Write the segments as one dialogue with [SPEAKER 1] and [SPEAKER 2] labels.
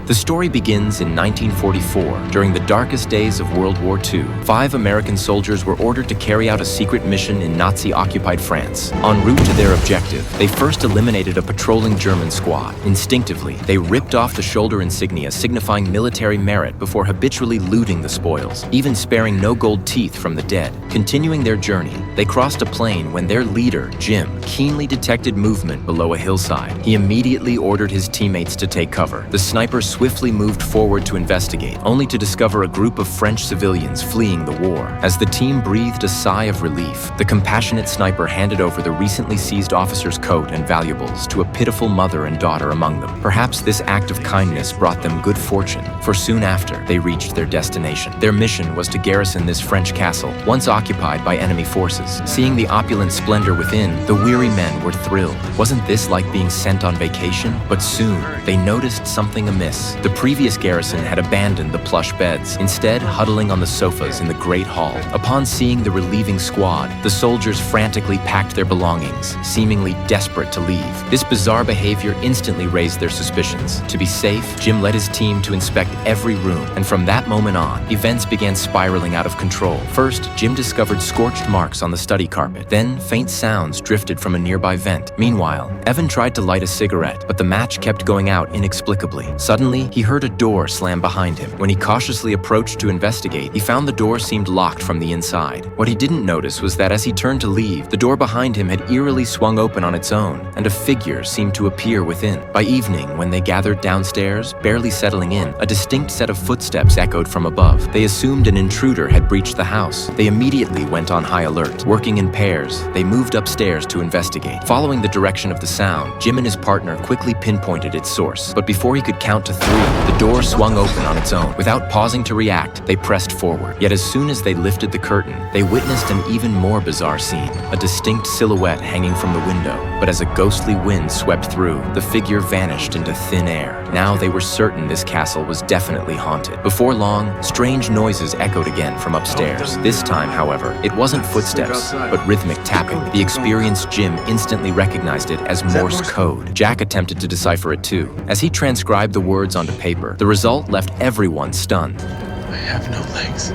[SPEAKER 1] The story begins in 1944, during the darkest days of World War II. 5 American soldiers were ordered to carry out a secret mission in Nazi-occupied France. En route to their objective, they first eliminated a patrolling German squad. Instinctively, they ripped off the shoulder insignia signifying military merit before habitually looting the spoils, even sparing no gold teeth from the dead. Continuing their journey, they crossed a plain when their leader, Jim, keenly detected movement below a hillside. He immediately ordered his teammates to take cover. The sniper swiftly moved forward to investigate, only to discover a group of French civilians fleeing the war. As the team breathed a sigh of relief, the compassionate sniper handed over the recently seized officer's coat and valuables to a pitiful mother and daughter among them. Perhaps this act of kindness brought them good fortune, for soon after, they reached their destination. Their mission was to garrison this French castle, once occupied by enemy forces. Seeing the opulent splendor within, the weary men were thrilled. Wasn't this like being sent on vacation? But soon, they noticed something amiss. The previous garrison had abandoned the plush beds, instead huddling on the sofas in the Great Hall. Upon seeing the relieving squad, the soldiers frantically packed their belongings, seemingly desperate to leave. This bizarre behavior instantly raised their suspicions. To be safe, Jim led his team to inspect every room, and from that moment on, events began spiraling out of control. First, Jim discovered scorched marks on the study carpet. Then, faint sounds drifted from a nearby vent. Meanwhile, Evan tried to light a cigarette, but the match kept going out inexplicably. Suddenly, he heard a door slam behind him. When he cautiously approached to investigate, he found the door seemed locked from the inside. What he didn't notice was that as he turned to leave, the door behind him had eerily swung open on its own, and a figure seemed to appear within. By evening, when they gathered downstairs, barely settling in, a distinct set of footsteps echoed from above. They assumed an intruder had breached the house. They immediately went on high alert. Working in pairs, they moved upstairs to investigate. Following the direction of the sound, Jim and his partner quickly pinpointed its source. But before he could count to 3, the door swung open on its own. Without pausing to react, they pressed forward. Yet as soon as they lifted the curtain, they witnessed an even more bizarre scene. A distinct silhouette hanging from the window. But as a ghostly wind swept through, the figure vanished into thin air. Now they were certain this castle was definitely haunted. Before long, strange noises echoed again from upstairs. This time, however, it wasn't footsteps, but rhythmic tapping. The experienced Jim instantly recognized it as Morse code. Jack attempted to decipher it too. As he transcribed the words onto paper, the result left everyone stunned.
[SPEAKER 2] I have no legs.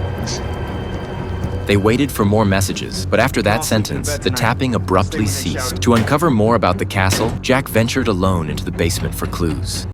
[SPEAKER 1] They waited for more messages, but after that sentence, the tapping abruptly ceased. To uncover more about the castle, Jack ventured alone into the basement for clues.